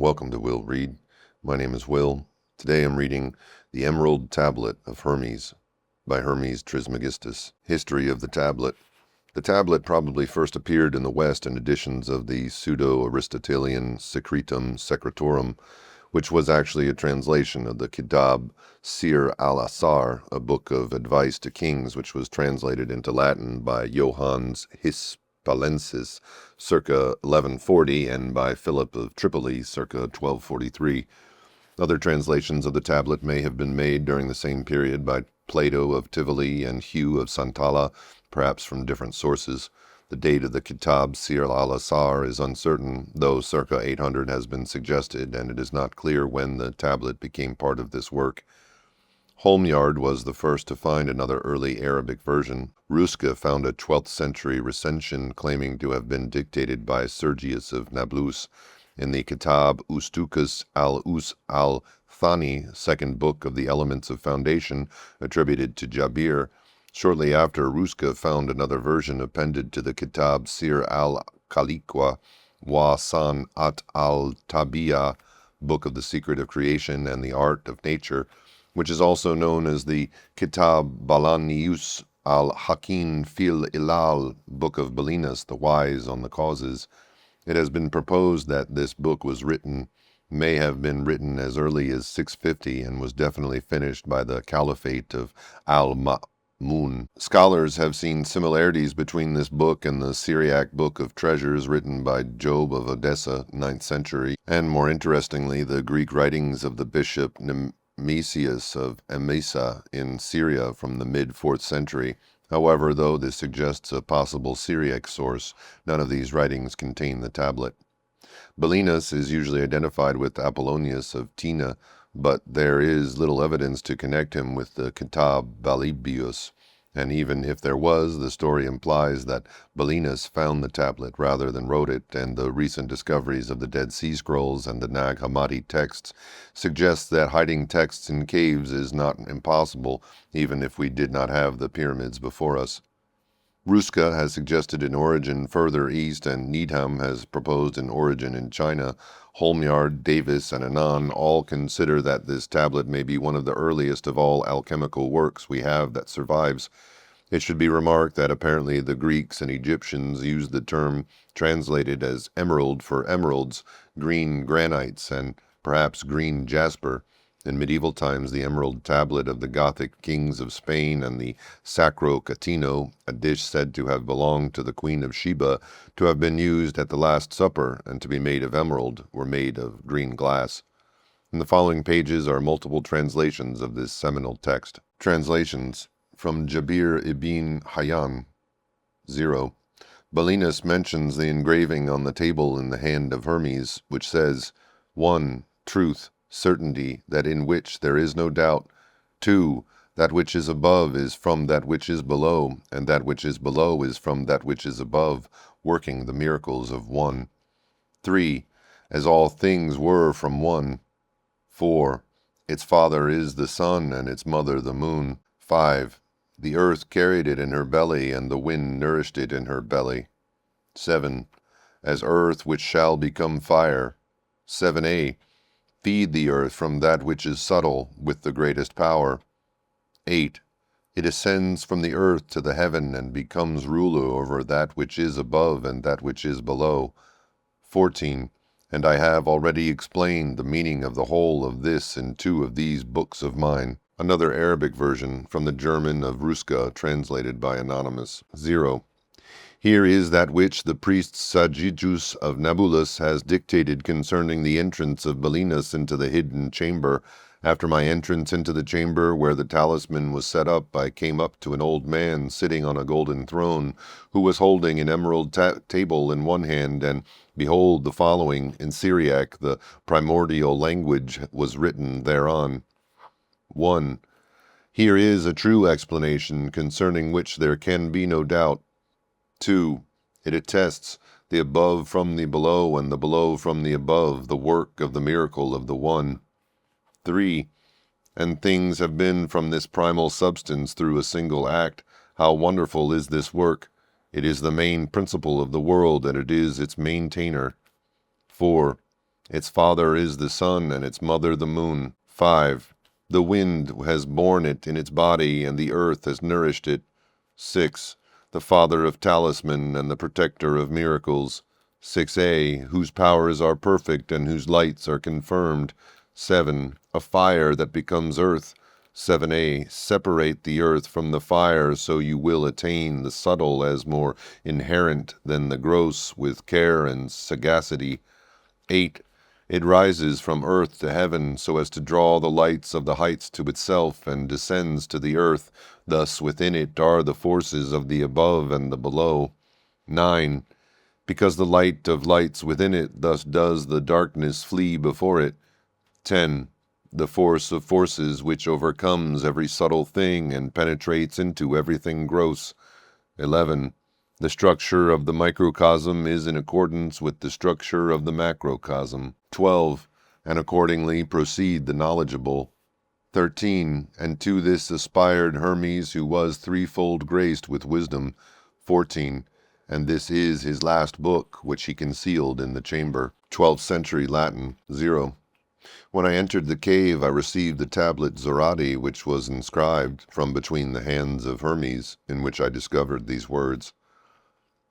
Welcome to Will Read. My name is Will. Today I'm reading The Emerald Tablet of Hermes by Hermes Trismegistus. History of the tablet. The tablet probably first appeared in the West in editions of the pseudo-Aristotelian Secretum Secretorum, which was actually a translation of the Kitab Sir al-Asar, a book of advice to kings, which was translated into Latin by Johannes Hispalensis circa 1140 and by Philip of Tripoli circa 1243. Other translations of the tablet may have been made during the same period by Plato of Tivoli and Hugh of Santalla, perhaps from different sources. The date of the Kitab Sir al-Asar is uncertain, though circa 800 has been suggested, and it is not clear when the tablet became part of this work. Holmyard was the first to find another early Arabic version. Ruska found a 12th century recension claiming to have been dictated by Sergius of Nablus in the Kitab Ustukas al-Us al-Thani, second book of the Elements of Foundation, attributed to Jabir. Shortly after, Ruska found another version appended to the Kitab Sir al-Khaliqwa wa San at al-Tabiya, book of the secret of creation and the art of nature, which is also known as the Kitab Balanius al-Hakim fil Ilal, book of Belinus, the wise on the causes. It has been proposed that this book may have been written as early as 650 and was definitely finished by the Caliphate of Al-Ma'mun. Scholars have seen similarities between this book and the Syriac Book of Treasures written by Job of Odessa, 9th century, and more interestingly, the Greek writings of the bishop Nemesius of Emesa in Syria from the mid-4th century. However, though this suggests a possible Syriac source, none of these writings contain the tablet. Belinus is usually identified with Apollonius of Tina, but there is little evidence to connect him with the Kitab Balibius, and even if there was, the story implies that Belinus found the tablet rather than wrote it, and the recent discoveries of the Dead Sea Scrolls and the Nag Hammadi texts suggest that hiding texts in caves is not impossible, even if we did not have the pyramids before us. Ruska has suggested an origin further east, and Needham has proposed an origin in China. Holmyard, Davis, and Annan all consider that this tablet may be one of the earliest of all alchemical works we have that survives. It should be remarked that apparently the Greeks and Egyptians used the term translated as emerald for emeralds, green granites, and perhaps green jasper. In medieval times, the emerald tablet of the Gothic kings of Spain and the Sacro Catino, a dish said to have belonged to the Queen of Sheba, to have been used at the Last Supper and to be made of emerald, were made of green glass. In the following pages are multiple translations of this seminal text. Translations from Jabir ibn Hayyan. 0. Belinus mentions the engraving on the table in the hand of Hermes, which says, 1. Truth, certainty, that in which there is no doubt. 2. That which is above is from that which is below, and that which is below is from that which is above, working the miracles of one. 3. As all things were from one. 4. Its father is the sun, and its mother the moon. 5. The earth carried it in her belly, and the wind nourished it in her belly. 7. As earth which shall become fire. 7a. Feed the earth from that which is subtle with the greatest power. 8. It ascends from the earth to the heaven and becomes ruler over that which is above and that which is below. 14. And I have already explained the meaning of the whole of this in 2 of these books of mine. Another Arabic version from the German of Ruska, translated by Anonymous. 0. Here is that which the priest Sagitus of Nablus has dictated concerning the entrance of Belinus into the hidden chamber. After my entrance into the chamber where the talisman was set up, I came up to an old man sitting on a golden throne, who was holding an emerald table in one hand, and behold, the following, in Syriac, the primordial language, was written thereon. 1. Here is a true explanation concerning which there can be no doubt. 2. It attests the above from the below and the below from the above, the work of the miracle of the one. 3. And things have been from this primal substance through a single act. How wonderful is this work! It is the main principle of the world, and it is its maintainer. 4. Its father is the sun, and its mother the moon. 5. The wind has borne it in its body, and the earth has nourished it. 6. The father of talisman and the protector of miracles. 6a. Whose powers are perfect and whose lights are confirmed. 7. A fire that becomes earth. 7a. Separate the earth from the fire, so you will attain the subtle as more inherent than the gross with care and sagacity. 8. It rises from earth to heaven so as to draw the lights of the heights to itself and descends to the earth. Thus within it are the forces of the above and the below. 9. Because the light of lights within it, thus does the darkness flee before it. 10. The force of forces which overcomes every subtle thing and penetrates into everything gross. 11. The structure of the microcosm is in accordance with the structure of the macrocosm. 12. And accordingly proceed the knowledgeable. 13. And to this aspired Hermes, who was threefold graced with wisdom. 14. And this is his last book, which he concealed in the chamber. 12th century Latin. 0. When I entered the cave, I received the tablet Zorati, which was inscribed from between the hands of Hermes, in which I discovered these words.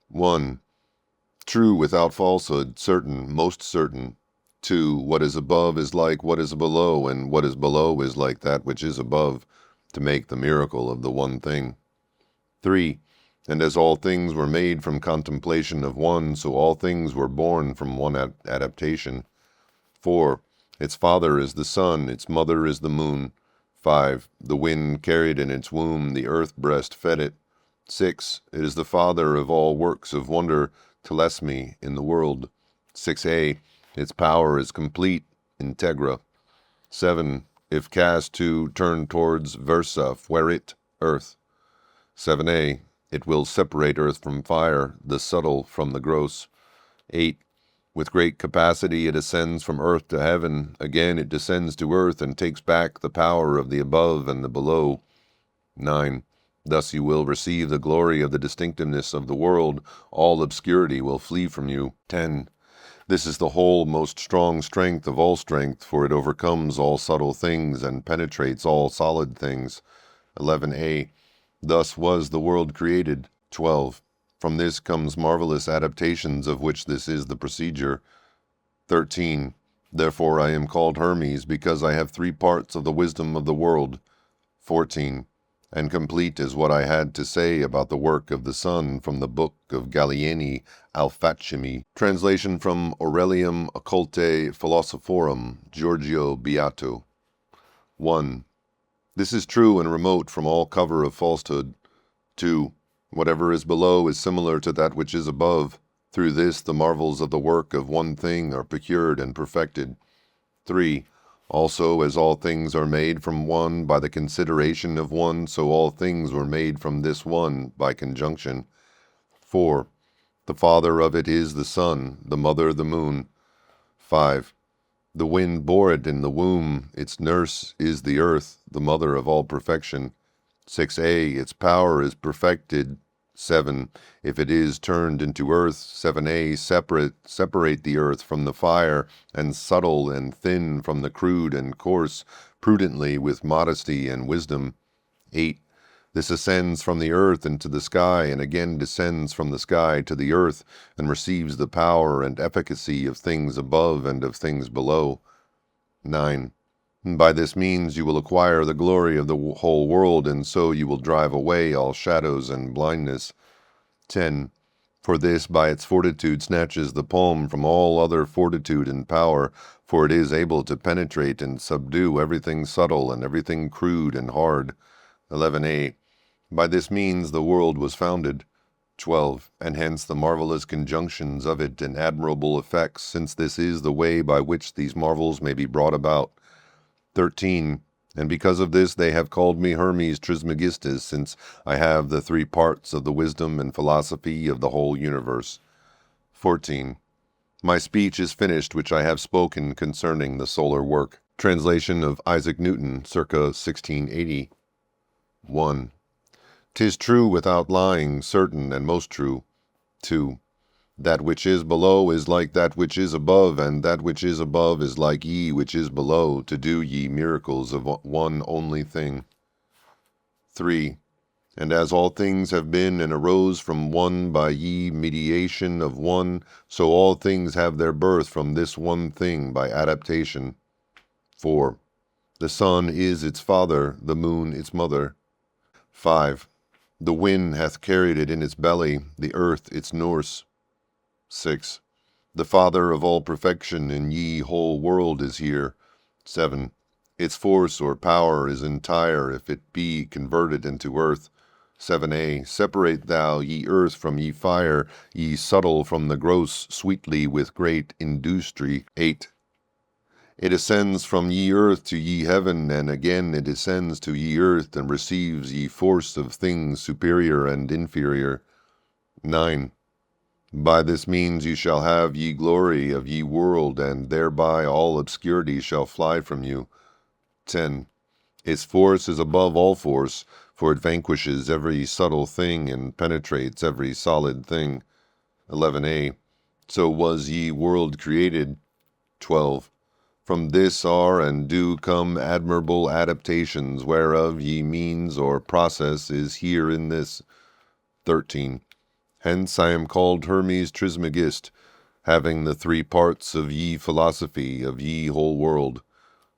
1. True without falsehood, certain, most certain. 2. What is above is like what is below, and what is below is like that which is above, to make the miracle of the one thing. 3. And as all things were made from contemplation of one, so all things were born from one adaptation. 4. Its father is the sun, its mother is the moon. 5. The wind carried in its womb, the earth breast fed it. 6. It is the father of all works of wonder, telesmi, in the world. 6a. Its power is complete, integra. 7. If cast to turn towards versa, fuerit, earth. 7a. It will separate earth from fire, the subtle from the gross. 8. With great capacity it ascends from earth to heaven. Again it descends to earth and takes back the power of the above and the below. 9. Thus you will receive the glory of the distinctiveness of the world. All obscurity will flee from you. 10. This is the whole most strong strength of all strength, for it overcomes all subtle things and penetrates all solid things. 11a. Thus was the world created. 12. From this comes marvelous adaptations, of which this is the procedure. 13. Therefore I am called Hermes, because I have 3 parts of the wisdom of the world. 14. And complete is what I had to say about the work of the sun from the book of Gallieni Alchemy. Translation from Aurelium Occulte Philosophorum, Giorgio Beato. 1. This is true and remote from all cover of falsehood. 2. Whatever is below is similar to that which is above. Through this the marvels of the work of one thing are procured and perfected. 3. Also, as all things are made from one by the consideration of one, so all things were made from this one by conjunction. 4. The father of it is the sun, the mother the moon. 5. The wind bore it in the womb, its nurse is the earth, the mother of all perfection. 6a. Its power is perfected. 7. If it is turned into earth. 7a. Separate the earth from the fire, and subtle and thin from the crude and coarse, prudently with modesty and wisdom. 8. This ascends from the earth into the sky, and again descends from the sky to the earth, and receives the power and efficacy of things above and of things below. 9. By this means you will acquire the glory of the whole world, and so you will drive away all shadows and blindness. 10. For this by its fortitude snatches the palm from all other fortitude and power, for it is able to penetrate and subdue everything subtle and everything crude and hard. 11a. By this means the world was founded. 12. And hence the marvelous conjunctions of it and admirable effects, since this is the way by which these marvels may be brought about. 13. And because of this they have called me Hermes Trismegistus, since I have the 3 parts of the wisdom and philosophy of the whole universe. 14. My speech is finished which I have spoken concerning the solar work. Translation of Isaac Newton, circa 1680. 1. 'Tis true without lying, certain and most true. 2. That which is below is like that which is above, and that which is above is like ye which is below, to do ye miracles of one only thing. 3. And as all things have been and arose from one by ye mediation of one, so all things have their birth from this one thing by adaptation. 4. The sun is its father, the moon its mother. 5. The wind hath carried it in its belly, the earth its nurse. 6. The father of all perfection in ye whole world is here. 7. Its force or power is entire if it be converted into earth. 7a. Separate thou ye earth from ye fire, ye subtle from the gross, sweetly with great industry. 8. It ascends from ye earth to ye heaven, and again it ascends to ye earth, and receives ye force of things superior and inferior. 9. By this means you shall have ye glory of ye world, and thereby all obscurity shall fly from you. 10. Its force is above all force, for it vanquishes every subtle thing and penetrates every solid thing. 11a. So was ye world created. 12. From this are and do come admirable adaptations, whereof ye means or process is here in this. 13. Hence I am called Hermes Trismegistus, having the 3 parts of ye philosophy of ye whole world.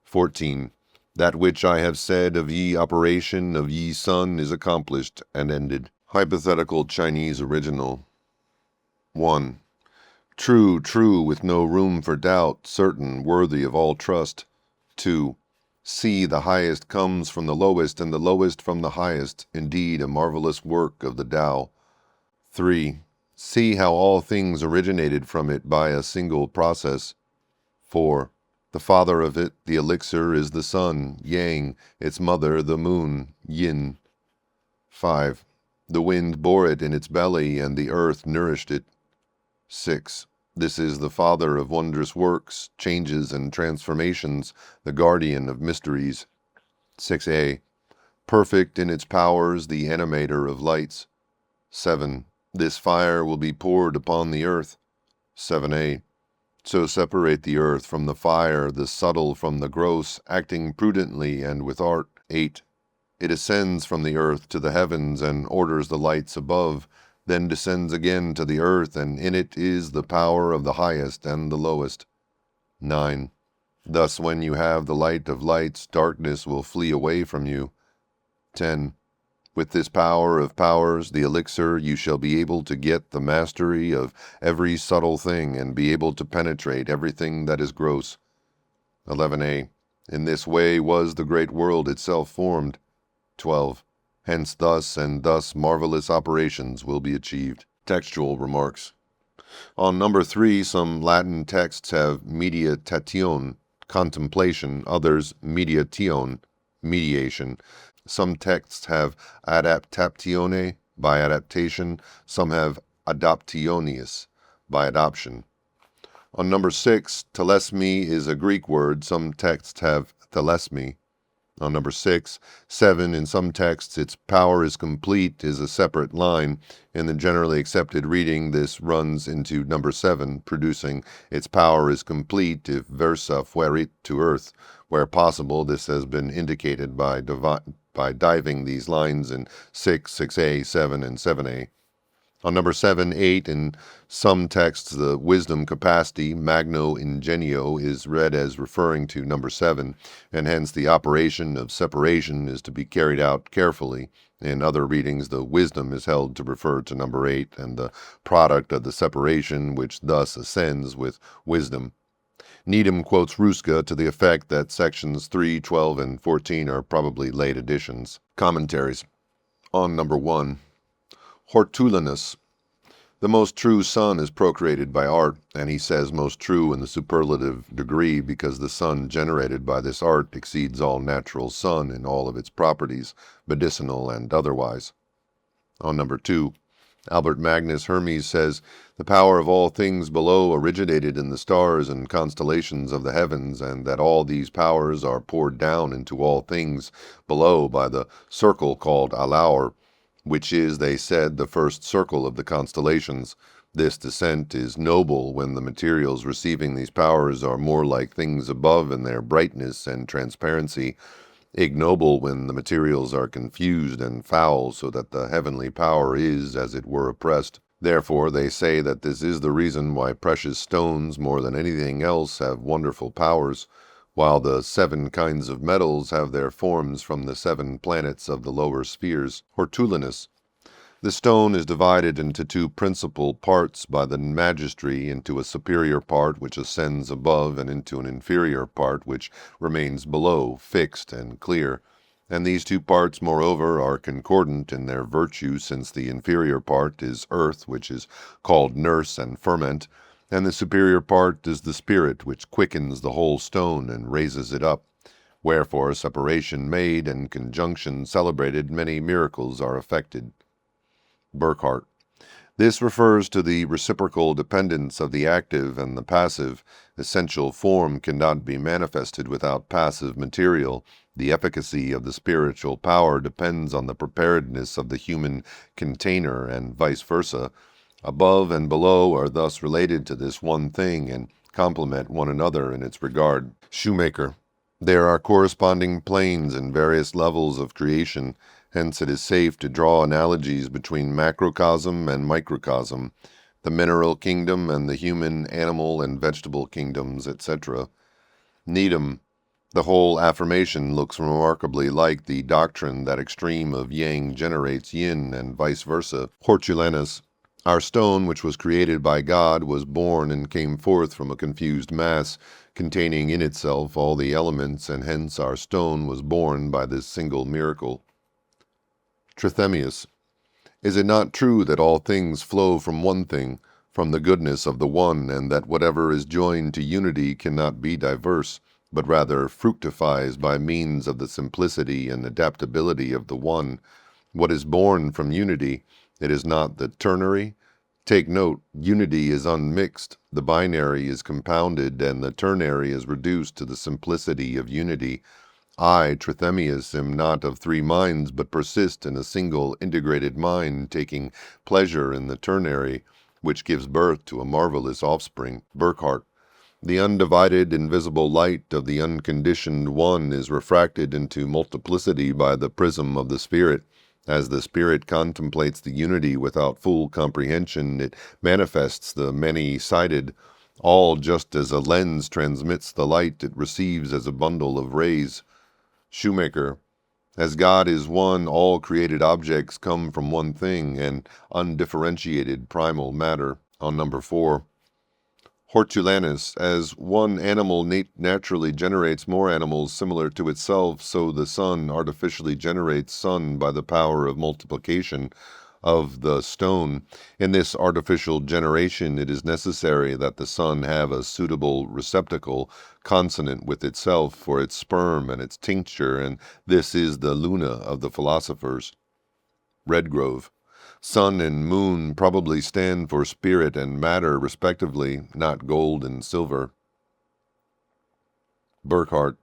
14. That which I have said of ye operation of ye sun is accomplished and ended. Hypothetical Chinese original. 1. True, true, with no room for doubt, certain, worthy of all trust. 2. See, the highest comes from the lowest, and the lowest from the highest, indeed a marvelous work of the Tao. 3. See how all things originated from it by a single process. 4. The father of it, the elixir, is the sun, yang, its mother, the moon, yin. 5. The wind bore it in its belly, and the earth nourished it. 6. This is the father of wondrous works, changes and transformations, the guardian of mysteries. 6a. Perfect in its powers, the animator of lights. 7. This fire will be poured upon the earth. 7a. So separate the earth from the fire, the subtle from the gross, acting prudently and with art. 8. It ascends from the earth to the heavens, and orders the lights above, then descends again to the earth, and in it is the power of the highest and the lowest. 9. Thus when you have the light of lights, darkness will flee away from you. 10. With this power of powers, the elixir, you shall be able to get the mastery of every subtle thing, and be able to penetrate everything that is gross. 11a. In this way was the great world itself formed. 12. Hence thus and thus marvelous operations will be achieved. Textual remarks. On number 3, some Latin texts have meditation, contemplation, others mediation, mediation. Some texts have adaptatione, by adaptation. Some have adoptionis, by adoption. On number 6, telesmi is a Greek word. Some texts have telesmi. On number 6, 7, in some texts, its power is complete is a separate line. In the generally accepted reading, this runs into number 7, producing its power is complete if versa fuerit to earth. Where possible, this has been indicated by diving these lines in 6, 6a, 7, and 7a. On number 7, 8, in some texts, the wisdom capacity, magno ingenio, is read as referring to number 7, and hence the operation of separation is to be carried out carefully. In other readings, the wisdom is held to refer to number 8, and the product of the separation, which thus ascends with wisdom. Needham quotes Ruska to the effect that sections 3, 12, and 14 are probably late additions. Commentaries. On number 1. Hortulinus. The most true sun is procreated by art, and he says most true in the superlative degree because the sun generated by this art exceeds all natural sun in all of its properties, medicinal and otherwise. On number 2, Albert Magnus Hermes says, the power of all things below originated in the stars and constellations of the heavens, and that all these powers are poured down into all things below by the circle called Alaur, which is, they said, the first circle of the constellations. This descent is noble when the materials receiving these powers are more like things above in their brightness and transparency, ignoble when the materials are confused and foul, so that the heavenly power is, as it were, oppressed. Therefore they say that this is the reason why precious stones, more than anything else, have wonderful powers, while the 7 kinds of metals have their forms from the 7 planets of the lower spheres. Hortulinus. The stone is divided into 2 principal parts by the magistracy, into a superior part which ascends above, and into an inferior part which remains below, fixed and clear. And these 2 parts, moreover, are concordant in their virtue, since the inferior part is earth, which is called nurse and ferment, and the superior part is the spirit, which quickens the whole stone and raises it up. Wherefore, separation made and conjunction celebrated, many miracles are effected. Burckhardt. This refers to the reciprocal dependence of the active and the passive. Essential form cannot be manifested without passive material. The efficacy of the spiritual power depends on the preparedness of the human container, and vice versa. Above and below are thus related to this one thing and complement one another in its regard. Shoemaker. There are corresponding planes and various levels of creation. Hence it is safe to draw analogies between macrocosm and microcosm, the mineral kingdom and the human, animal, and vegetable kingdoms, etc. Needham. The whole affirmation looks remarkably like the doctrine that extreme of yang generates yin, and vice versa. Hortulanus. Our stone, which was created by God, was born and came forth from a confused mass, containing in itself all the elements, and hence our stone was born by this single miracle. Trithemius. Is it not true that all things flow from one thing, from the goodness of the one, and that whatever is joined to unity cannot be diverse, but rather fructifies by means of the simplicity and adaptability of the one? What is born from unity, it is not the ternary? Take note, unity is unmixed, the binary is compounded, and the ternary is reduced to the simplicity of unity. I, Trithemius, am not of 3 minds, but persist in a single integrated mind, taking pleasure in the ternary, which gives birth to a marvelous offspring. Burckhardt. The undivided, invisible light of the unconditioned one is refracted into multiplicity by the prism of the spirit. As the spirit contemplates the unity without full comprehension, it manifests the many-sided, all just as a lens transmits the light it receives as a bundle of rays. Shoemaker. As God is one, all created objects come from one thing, and undifferentiated primal matter. On number 4. Hortulanus. As one animal naturally generates more animals similar to itself, so the sun artificially generates sun by the power of multiplication of the stone. In this artificial generation, it is necessary that the sun have a suitable receptacle consonant with itself for its sperm and its tincture, and this is the luna of the philosophers. Redgrove. Sun and moon probably stand for spirit and matter respectively, not gold and silver. Burckhardt.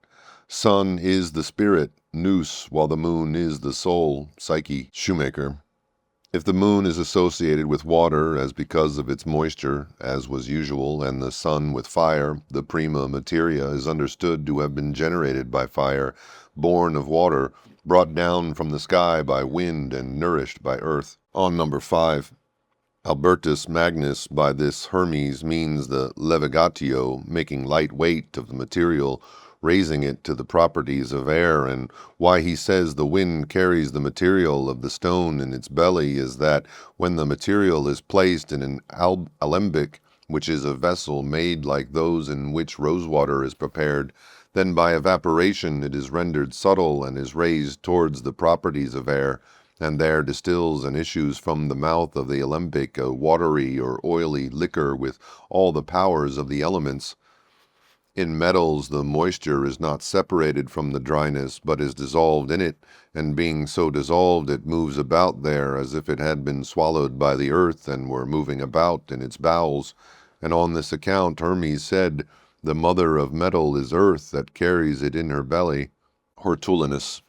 Sun is the spirit, nous, while the moon is the soul, psyche. Shoemaker. If the moon is associated with water, as because of its moisture, as was usual, and the sun with fire, the prima materia is understood to have been generated by fire, born of water, brought down from the sky by wind, and nourished by earth. On number 5. Albertus Magnus by this Hermes means the levigatio, making light weight of the material, raising it to the properties of air, and why he says the wind carries the material of the stone in its belly is that when the material is placed in an alembic, which is a vessel made like those in which rosewater is prepared, then by evaporation it is rendered subtle and is raised towards the properties of air, and there distills and issues from the mouth of the alembic a watery or oily liquor with all the powers of the elements. In metals the moisture is not separated from the dryness, but is dissolved in it, and being so dissolved it moves about there as if it had been swallowed by the earth and were moving about in its bowels. And on this account Hermes said, the mother of metal is earth that carries it in her belly. Hortulanus.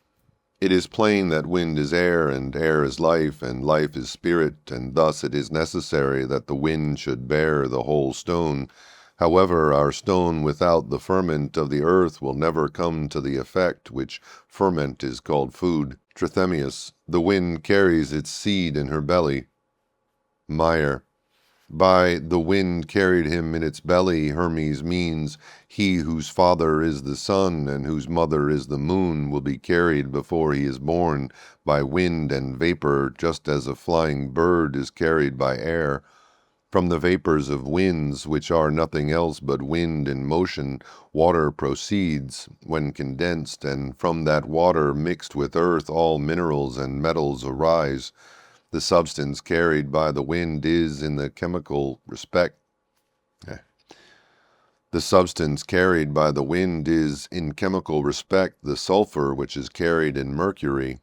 It is plain that wind is air, and air is life, and life is spirit, and thus it is necessary that the wind should bear the whole stone. However, our stone without the ferment of the earth will never come to the effect which ferment is called food. Trithemius, the wind carries its seed in her belly. Meyer, by the wind carried him in its belly, Hermes means he whose father is the sun and whose mother is the moon will be carried before he is born by wind and vapor, just as a flying bird is carried by air. From the vapors of winds, which are nothing else but wind in motion, water proceeds when condensed, and from that water mixed with earth all minerals and metals arise. The substance carried by the wind is, in the chemical respect, the substance carried by the wind is, in chemical respect, the sulfur which is carried in mercury.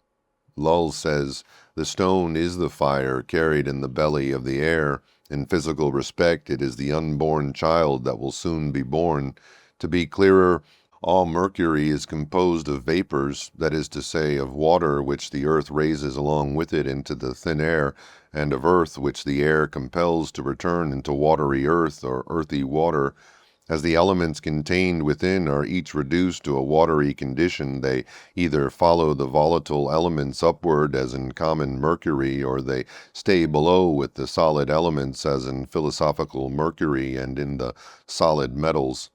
Lull says, the stone is the fire carried in the belly of the air. In physical respect, it is the unborn child that will soon be born. To be clearer, all mercury is composed of vapors, that is to say, of water which the earth raises along with it into the thin air, and of earth which the air compels to return into watery earth or earthy water. As the elements contained within are each reduced to a watery condition, they either follow the volatile elements upward, as in common mercury, or they stay below with the solid elements, as in philosophical mercury and in the solid metals.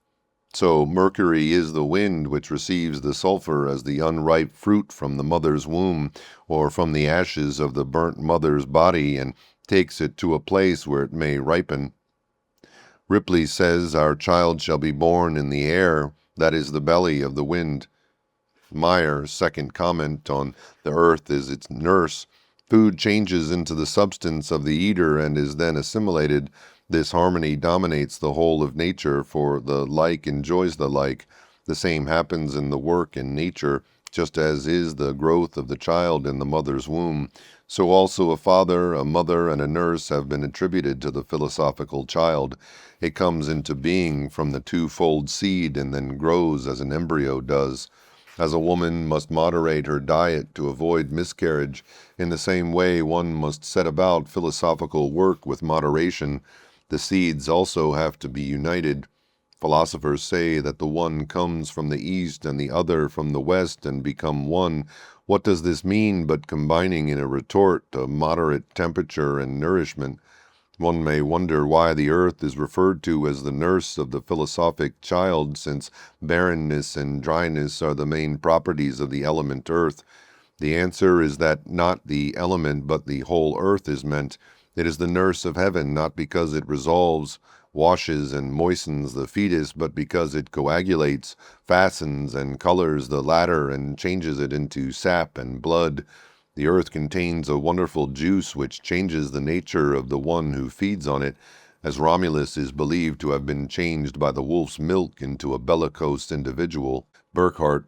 So mercury is the wind which receives the sulfur as the unripe fruit from the mother's womb, or from the ashes of the burnt mother's body, and takes it to a place where it may ripen. Ripley says, our child shall be born in the air, that is the belly of the wind. Meyer's second comment on the earth is its nurse. Food changes into the substance of the eater and is then assimilated. This harmony dominates the whole of nature, for the like enjoys the like. The same happens in the work in nature, just as is the growth of the child in the mother's womb. So also a father, a mother, and a nurse have been attributed to the philosophical child. It comes into being from the twofold seed and then grows as an embryo does. As a woman must moderate her diet to avoid miscarriage, in the same way one must set about philosophical work with moderation. The seeds also have to be united. Philosophers say that the one comes from the east and the other from the west and become one. What does this mean but combining in a retort a moderate temperature and nourishment? One may wonder why the earth is referred to as the nurse of the philosophic child, since barrenness and dryness are the main properties of the element earth. The answer is that not the element but the whole earth is meant. It is the nurse of heaven, not because it resolves, washes, and moistens the fetus, but because it coagulates, fastens, and colors the latter, and changes it into sap and blood. The earth contains a wonderful juice which changes the nature of the one who feeds on it, as Romulus is believed to have been changed by the wolf's milk into a bellicose individual. Burckhardt,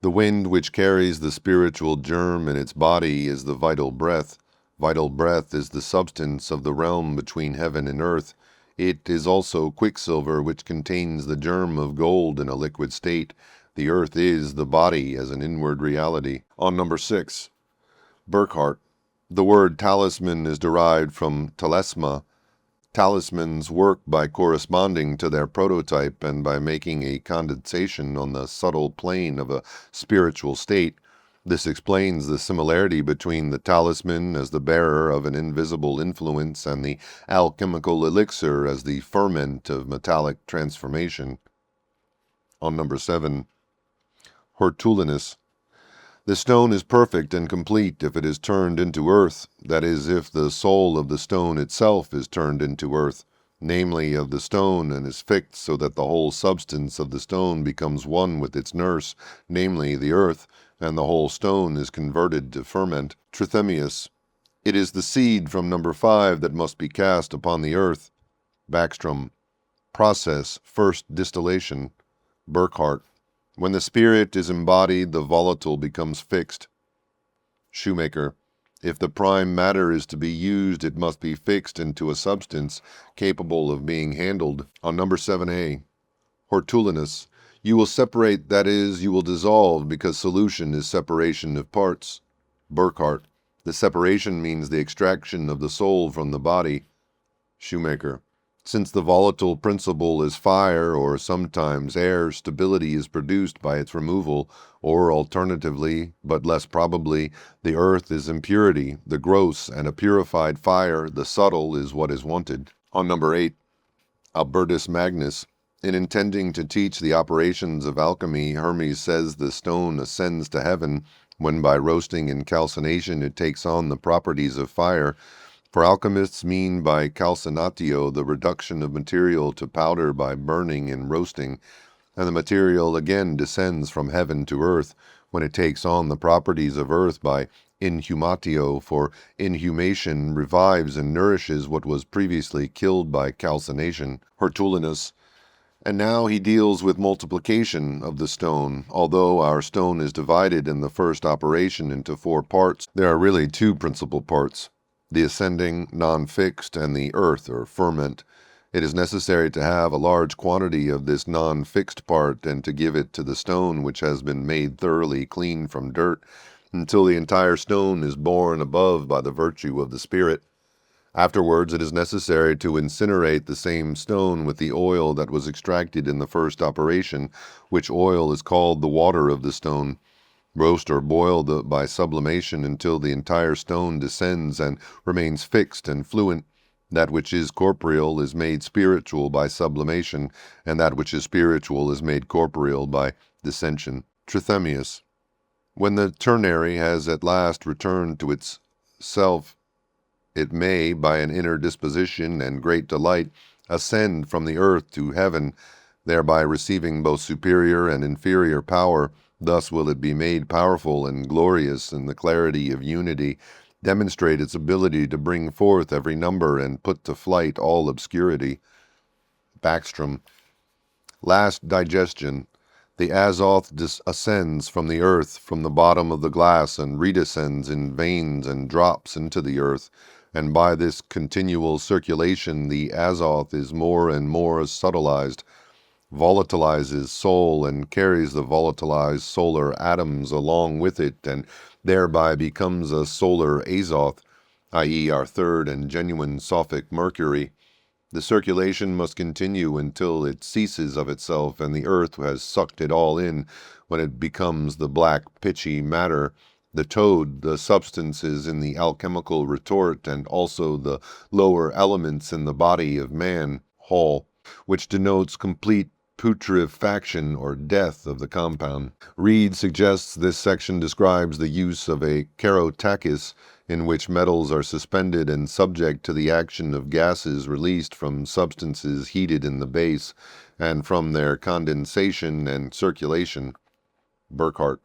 the wind which carries the spiritual germ in its body is the vital breath. Vital breath is the substance of the realm between heaven and earth. It is also quicksilver which contains the germ of gold in a liquid state. The earth is the body as an inward reality. On number 6. Burckhardt, the word talisman is derived from talisma. Talismans work by corresponding to their prototype and by making a condensation on the subtle plane of a spiritual state. This explains the similarity between the talisman as the bearer of an invisible influence and the alchemical elixir as the ferment of metallic transformation. On number 7, Hortulinus, the stone is perfect and complete if it is turned into earth, that is, if the soul of the stone itself is turned into earth, namely of the stone, and is fixed so that the whole substance of the stone becomes one with its nurse, namely the earth, and the whole stone is converted to ferment. Trithemius, it is the seed from number 5 that must be cast upon the earth. Backstrom, process, first distillation. Burckhardt, when the spirit is embodied, the volatile becomes fixed. Shoemaker, if the prime matter is to be used, it must be fixed into a substance capable of being handled. On number 7a, Hortulinus, You will separate, that is, you will dissolve, because solution is separation of parts. Burckhardt. The separation means the extraction of the soul from the body. Shoemaker. Since the volatile principle is fire or sometimes air, stability is produced by its removal, or alternatively, but less probably, the earth is impurity, the gross, and a purified fire, the subtle, is what is wanted. On number 8, Albertus Magnus. In intending to teach the operations of alchemy, Hermes says the stone ascends to heaven when by roasting and calcination it takes on the properties of fire. For alchemists mean by calcinatio the reduction of material to powder by burning and roasting, and the material again descends from heaven to earth when it takes on the properties of earth by inhumatio, for inhumation revives and nourishes what was previously killed by calcination. Hortulinus. And now he deals with multiplication of the stone. Although our stone is divided in the first operation into 4 parts, there are really 2 principal parts: the ascending, non-fixed, and the earth or ferment. It is necessary to have a large quantity of this non-fixed part and to give it to the stone which has been made thoroughly clean from dirt, until the entire stone is borne above by the virtue of the spirit. Afterwards it is necessary to incinerate the same stone with the oil that was extracted in the first operation, which oil is called the water of the stone. Roast or boil by sublimation until the entire stone descends and remains fixed and fluent. That which is corporeal is made spiritual by sublimation, and that which is spiritual is made corporeal by descension. Trithemius. When the ternary has at last returned to its self, it may, by an inner disposition and great delight, ascend from the earth to heaven, thereby receiving both superior and inferior power. Thus will it be made powerful and glorious in the clarity of unity, demonstrate its ability to bring forth every number and put to flight all obscurity. Backstrom. Last digestion. The azoth ascends from the earth, from the bottom of the glass, and redescends in veins and drops into the earth, and by this continual circulation the azoth is more and more subtilized, volatilizes soul, and carries the volatilized solar atoms along with it, and thereby becomes a solar azoth, i.e. our third and genuine Sophic Mercury. The circulation must continue until it ceases of itself and the earth has sucked it all in, when it becomes the black pitchy matter, the toad, the substances in the alchemical retort, and also the lower elements in the body of man, Hall, which denotes complete putrefaction or death of the compound. Reed suggests this section describes the use of a kerotachus, in which metals are suspended and subject to the action of gases released from substances heated in the base, and from their condensation and circulation. Burckhardt.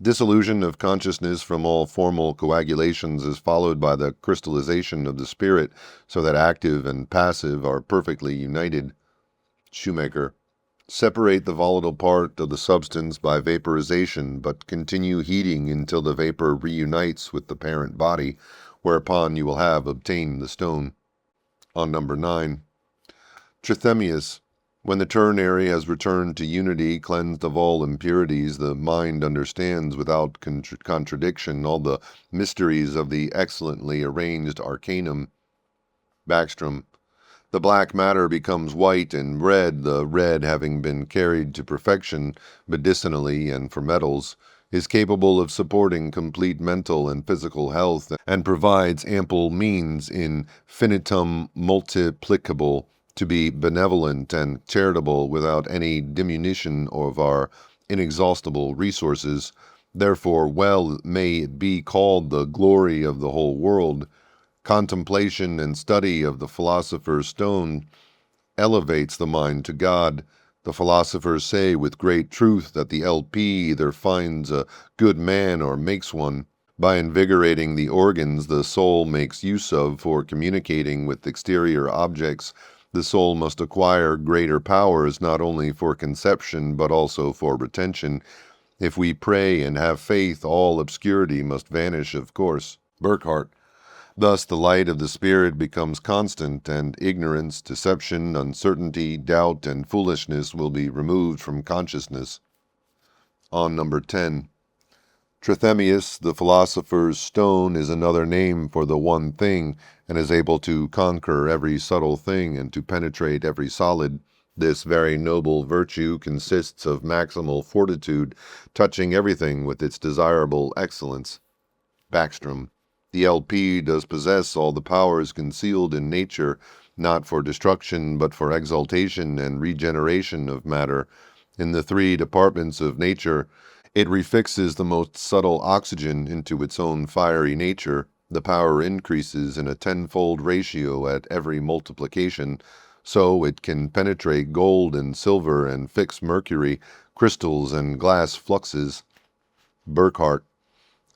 Dissolution of consciousness from all formal coagulations is followed by the crystallization of the spirit, so that active and passive are perfectly united. Shoemaker. Separate the volatile part of the substance by vaporization, but continue heating until the vapor reunites with the parent body, whereupon you will have obtained the stone. On number 9. Trithemius. When the ternary has returned to unity, cleansed of all impurities, the mind understands without contradiction all the mysteries of the excellently arranged arcanum. Backstrom. The black matter becomes white and red, the red having been carried to perfection medicinally and for metals, is capable of supporting complete mental and physical health, and provides ample means in finitum multiplicable to be benevolent and charitable without any diminution of our inexhaustible resources. Therefore well may it be called the glory of the whole world. Contemplation and study of the philosopher's stone elevates the mind to God. The philosophers say with great truth that the LP either finds a good man or makes one. By invigorating the organs the soul makes use of for communicating with exterior objects, the soul must acquire greater powers not only for conception but also for retention. If we pray and have faith, all obscurity must vanish, of course. Burckhardt. Thus the light of the Spirit becomes constant, and ignorance, deception, uncertainty, doubt, and foolishness will be removed from consciousness. On number 10. Trithemius, the philosopher's stone, is another name for the one thing, and is able to conquer every subtle thing and to penetrate every solid. This very noble virtue consists of maximal fortitude, touching everything with its desirable excellence. Backstrom. The LP does possess all the powers concealed in nature, not for destruction, but for exaltation and regeneration of matter. In the three departments of nature, it refixes the most subtle oxygen into its own fiery nature. The power increases in a tenfold ratio at every multiplication, so it can penetrate gold and silver and fix mercury, crystals and glass fluxes. Burckhardt.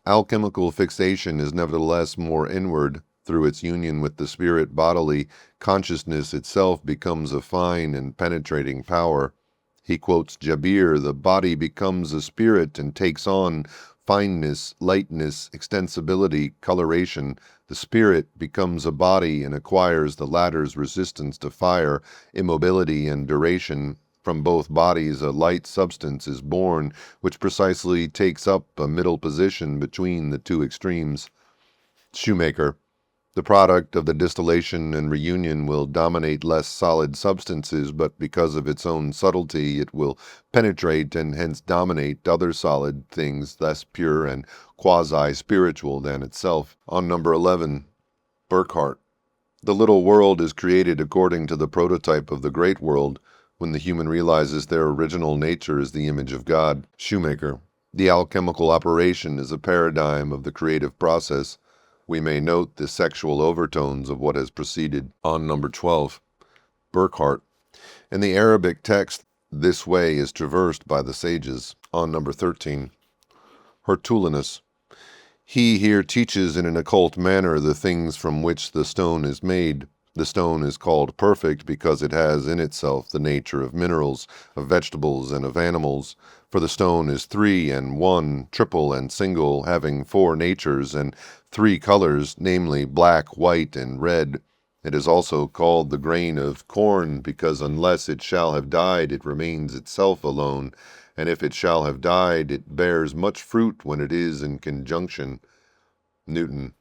Alchemical fixation is nevertheless more inward. Through its union with the spirit bodily, consciousness itself becomes a fine and penetrating power. He quotes Jabir, the body becomes a spirit and takes on fineness, lightness, extensibility, coloration. The spirit becomes a body and acquires the latter's resistance to fire, immobility, and duration. From both bodies a light substance is born, which precisely takes up a middle position between the two extremes. Shoemaker. The product of the distillation and reunion will dominate less solid substances, but because of its own subtlety it will penetrate and hence dominate other solid things less pure and quasi-spiritual than itself. On number 11. Burckhardt. The little world is created according to the prototype of the great world, when the human realizes their original nature is the image of God. Shoemaker. The alchemical operation is a paradigm of the creative process. We may note the sexual overtones of what has preceded. On number 12. Burckhardt. In the Arabic text, this way is traversed by the sages. On number 13. Hertulinus. He here teaches in an occult manner the things from which the stone is made. The stone is called perfect because it has in itself the nature of minerals, of vegetables, and of animals. For the stone is three and one, triple and single, having four natures and three colors, namely black, white, and red. It is also called the grain of corn, because unless it shall have died, it remains itself alone, and if it shall have died, it bears much fruit when it is in conjunction. Newton.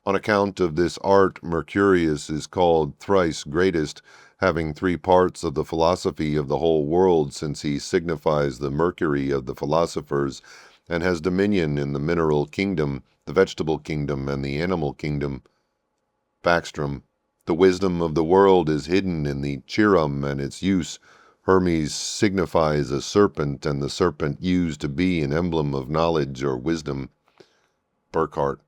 On account of this art, Mercurius is called thrice greatest, having three parts of the philosophy of the whole world, since he signifies the Mercury of the philosophers, and has dominion in the mineral kingdom, the vegetable kingdom, and the animal kingdom. Backstrom. The wisdom of the world is hidden in the chirum and its use. Hermes signifies a serpent, and the serpent used to be an emblem of knowledge or wisdom. Burckhardt.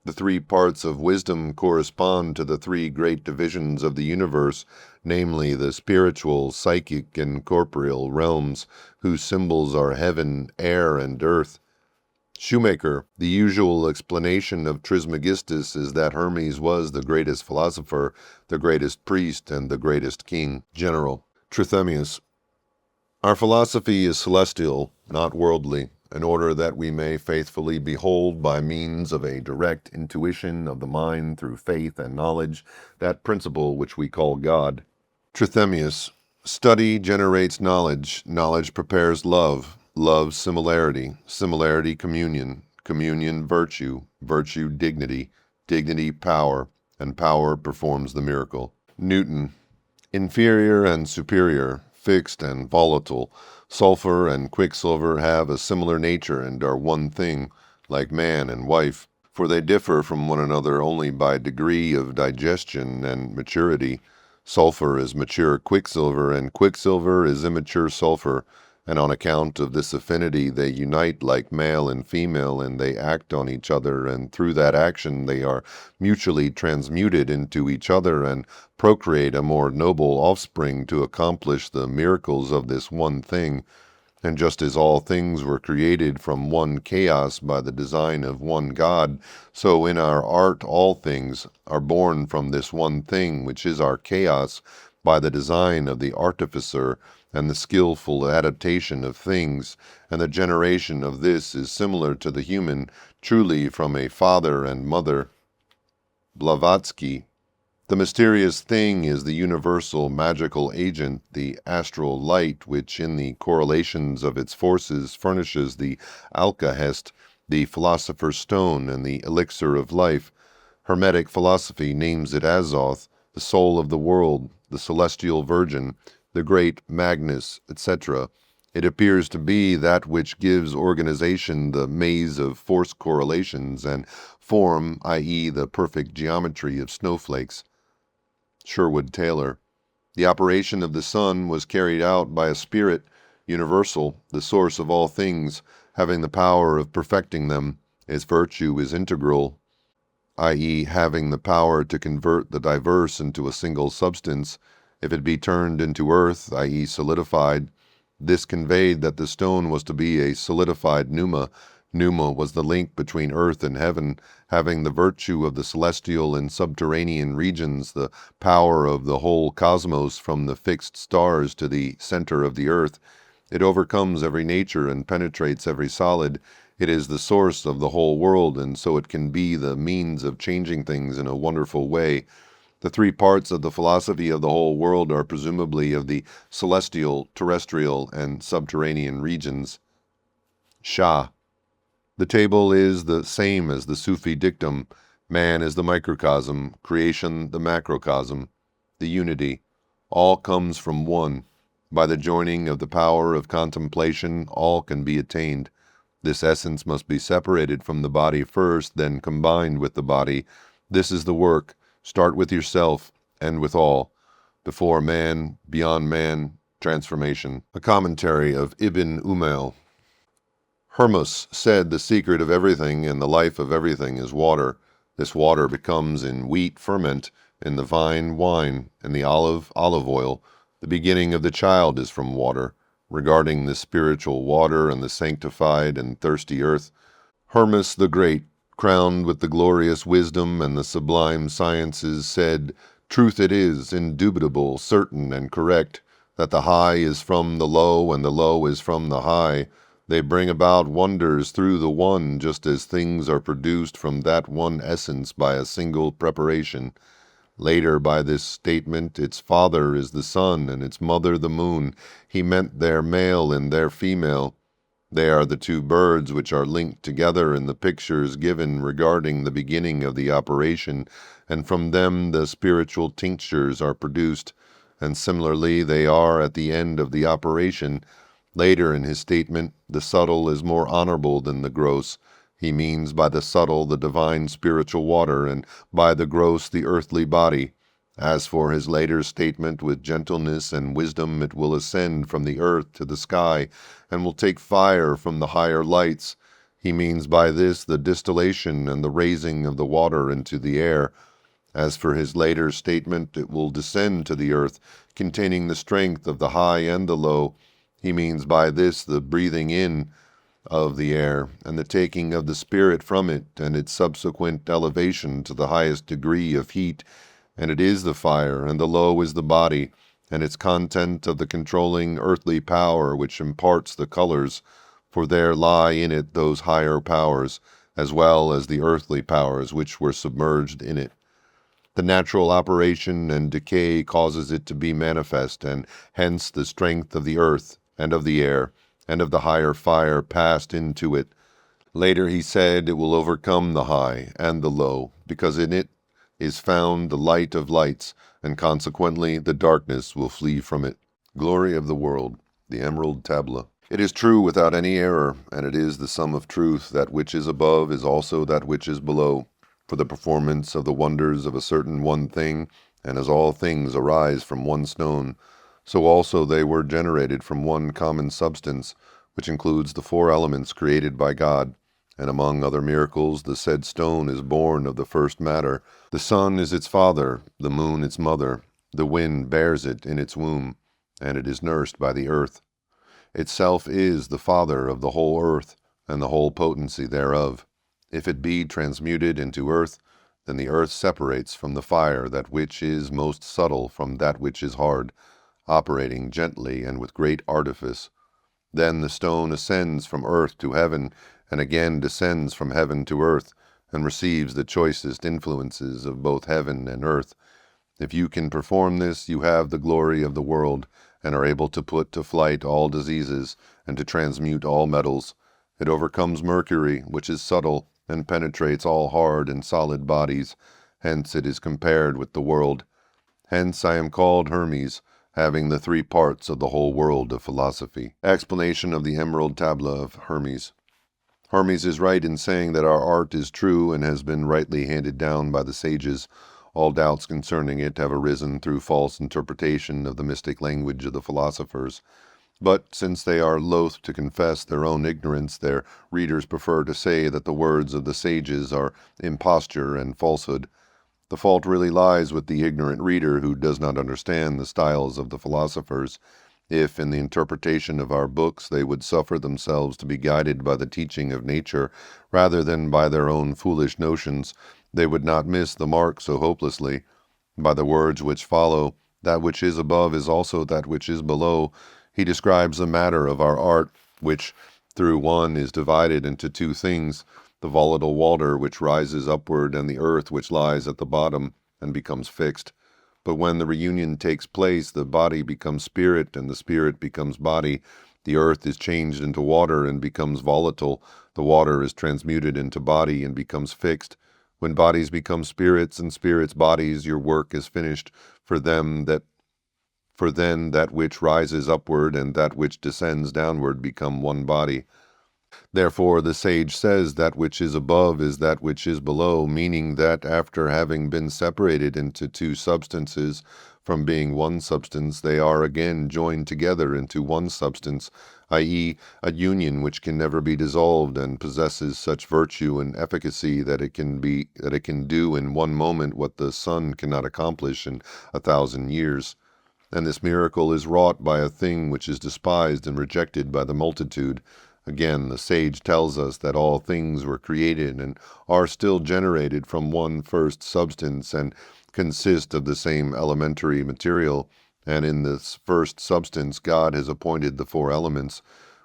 The three parts of wisdom correspond to the three great divisions of the universe, namely the spiritual, psychic, and corporeal realms, whose symbols are heaven, air, and earth. Shoemaker. The usual explanation of Trismegistus is that Hermes was the greatest philosopher, the greatest priest, and the greatest king. General. Trithemius. Our philosophy is celestial, not worldly, in order that we may faithfully behold by means of a direct intuition of the mind through faith and knowledge that principle which we call God. Trithemius. Study generates knowledge, knowledge prepares love, love similarity, similarity communion, communion virtue, virtue dignity, dignity power, and power performs the miracle. Newton. Inferior and superior, fixed and volatile, sulfur and quicksilver have a similar nature and are one thing, like man and wife, for they differ from one another only by degree of digestion and maturity. Sulfur is mature quicksilver, and quicksilver is immature sulfur, and on account of this affinity they unite like male and female, and they act on each other, and through that action they are mutually transmuted into each other, and procreate a more noble offspring to accomplish the miracles of this one thing. And just as all things were created from one chaos by the design of one God, so in our art all things are born from this one thing, which is our chaos, by the design of the artificer, and the skillful adaptation of things, and the generation of this is similar to the human, truly from a father and mother. Blavatsky. The mysterious thing is the universal magical agent, the astral light, which in the correlations of its forces furnishes the alkahest, the philosopher's stone, and the elixir of life. Hermetic philosophy names it Azoth, the soul of the world, the celestial virgin, the great Magnus, etc. It appears to be that which gives organization the maze of force correlations and form, i.e., the perfect geometry of snowflakes. Sherwood Taylor. The operation of the sun was carried out by a spirit, universal, the source of all things, having the power of perfecting them. Its virtue is integral, i.e., having the power to convert the diverse into a single substance. If it be turned into earth, i.e., solidified, this conveyed that the stone was to be a solidified pneuma. Pneuma was the link between earth and heaven, having the virtue of the celestial and subterranean regions, the power of the whole cosmos from the fixed stars to the center of the earth. It overcomes every nature and penetrates every solid. It is the source of the whole world, and so it can be the means of changing things in a wonderful way. The three parts of the philosophy of the whole world are presumably of the celestial, terrestrial, and subterranean regions. Shah. The table is the same as the Sufi dictum. Man is the microcosm, creation the macrocosm, the unity. All comes from one. By the joining of the power of contemplation, all can be attained. This essence must be separated from the body first, then combined with the body. This is the work. Start with yourself, end with all. Before man, beyond man, transformation. A commentary of Ibn Umayl. Hermes said the secret of everything and the life of everything is water. This water becomes in wheat ferment, in the vine wine, in the olive oil. The beginning of the child is from water. Regarding the spiritual water and the sanctified and thirsty earth, Hermes the Great, crowned with the glorious wisdom and the sublime sciences, said, "Truth it is, indubitable, certain, and correct, that the high is from the low and the low is from the high. They bring about wonders through the one, just as things are produced from that one essence by a single preparation." Later, by this statement, its father is the sun and its mother the moon. He meant their male and their female. They are the two birds which are linked together in the pictures given regarding the beginning of the operation, and from them the spiritual tinctures are produced, and similarly they are at the end of the operation. Later in his statement, the subtle is more honorable than the gross. He means by the subtle the divine spiritual water, and by the gross the earthly body. As for his later statement, with gentleness and wisdom it will ascend from the earth to the sky, and will take fire from the higher lights. He means by this the distillation and the raising of the water into the air. As for his later statement, it will descend to the earth, containing the strength of the high and the low. He means by this the breathing in of the air, and the taking of the spirit from it, and its subsequent elevation to the highest degree of heat. And it is the fire, and the low is the body, and its content of the controlling earthly power which imparts the colors, for there lie in it those higher powers, as well as the earthly powers which were submerged in it. The natural operation and decay causes it to be manifest, and hence the strength of the earth, and of the air, and of the higher fire passed into it. Later he said it will overcome the high and the low, because in it is found the light of lights, and consequently the darkness will flee from it. Glory of the world, the Emerald Tablet. It is true without any error, and it is the sum of truth. That which is above is also that which is below, for the performance of the wonders of a certain one thing, and as all things arise from one stone, so also they were generated from one common substance, which includes the four elements created by God. And among other miracles, the said stone is born of the first matter. The sun is its father, the moon its mother, the wind bears it in its womb, and it is nursed by the earth. Itself is the father of the whole earth, and the whole potency thereof. If it be transmuted into earth, then the earth separates from the fire that which is most subtle from that which is hard, operating gently and with great artifice. Then the stone ascends from earth to heaven, and again descends from heaven to earth, and receives the choicest influences of both heaven and earth. If you can perform this, you have the glory of the world, and are able to put to flight all diseases, and to transmute all metals. It overcomes mercury, which is subtle, and penetrates all hard and solid bodies. Hence it is compared with the world. Hence I am called Hermes, having the three parts of the whole world of philosophy. Explanation of the Emerald Tablet of Hermes. Hermes is right in saying that our art is true and has been rightly handed down by the sages. All doubts concerning it have arisen through false interpretation of the mystic language of the philosophers. But since they are loath to confess their own ignorance, their readers prefer to say that the words of the sages are imposture and falsehood. The fault really lies with the ignorant reader who does not understand the styles of the philosophers. If, in the interpretation of our books, they would suffer themselves to be guided by the teaching of nature rather than by their own foolish notions, they would not miss the mark so hopelessly. By the words which follow, that which is above is also that which is below, he describes the matter of our art, which through one is divided into two things, the volatile water which rises upward and the earth which lies at the bottom and becomes fixed. But when the reunion takes place, the body becomes spirit and the spirit becomes body. The earth is changed into water and becomes volatile. The water is transmuted into body and becomes fixed. When bodies become spirits and spirits bodies, your work is finished. For then that which rises upward and that which descends downward become one body. Therefore the sage says that which is above is that which is below, meaning that after having been separated into two substances, from being one substance, they are again joined together into one substance, i.e., a union which can never be dissolved and possesses such virtue and efficacy that it can do in one moment what the sun cannot accomplish in 1,000 years. And this miracle is wrought by a thing which is despised and rejected by the multitude. Again, the sage tells us that all things were created and are still generated from one first substance and consist of the same elementary material, and in this first substance God has appointed the four elements,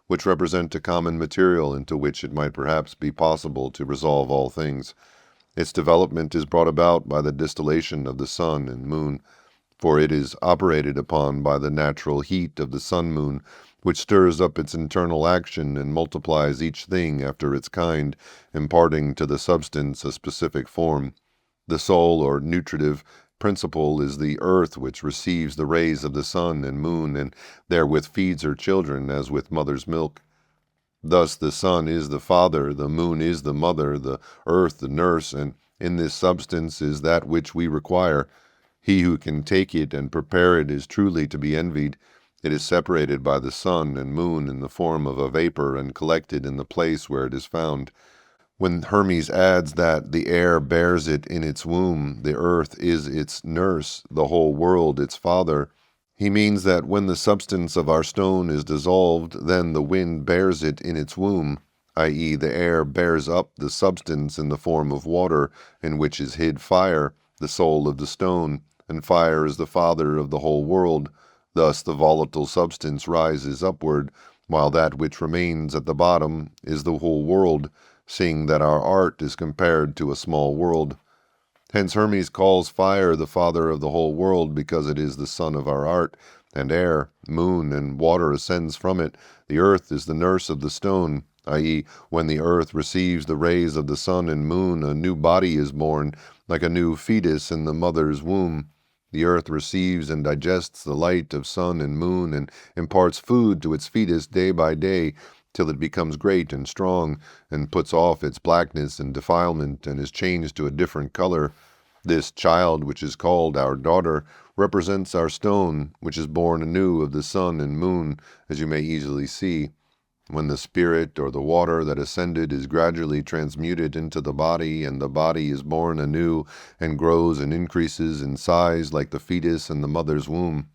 which represent a common material into which it might perhaps be possible to resolve all things. Its development is brought about by the distillation of the sun and moon, for it is operated upon by the natural heat of the sun-moon, which stirs up its internal action and multiplies each thing after its kind, imparting to the substance a specific form. The sole or nutritive principle is the earth, which receives the rays of the sun and moon, and therewith feeds her children as with mother's milk. Thus the sun is the father, the moon is the mother, the earth the nurse, and in this substance is that which we require. He who can take it and prepare it is truly to be envied. It is separated by the sun and moon in the form of a vapor and collected in the place where it is found. When Hermes adds that the air bears it in its womb, the earth is its nurse, the whole world its father, he means that when the substance of our stone is dissolved, then the wind bears it in its womb, i.e., the air bears up the substance in the form of water, in which is hid fire, the soul of the stone, and fire is the father of the whole world. Thus the volatile substance rises upward, while that which remains at the bottom is the whole world, seeing that our art is compared to a small world. Hence Hermes calls fire the father of the whole world, because it is the son of our art, and air, moon, and water ascends from it. The earth is the nurse of the stone, i.e., when the earth receives the rays of the sun and moon, a new body is born, like a new fetus in the mother's womb. The earth receives and digests the light of sun and moon, and imparts food to its fetus day by day, till it becomes great and strong, and puts off its blackness and defilement, and is changed to a different color. This child, which is called our daughter, represents our stone, which is born anew of the sun and moon, as you may easily see. When the spirit or the water that ascended is gradually transmuted into the body, and the body is born anew, and grows and increases in size like the fetus in the mother's womb.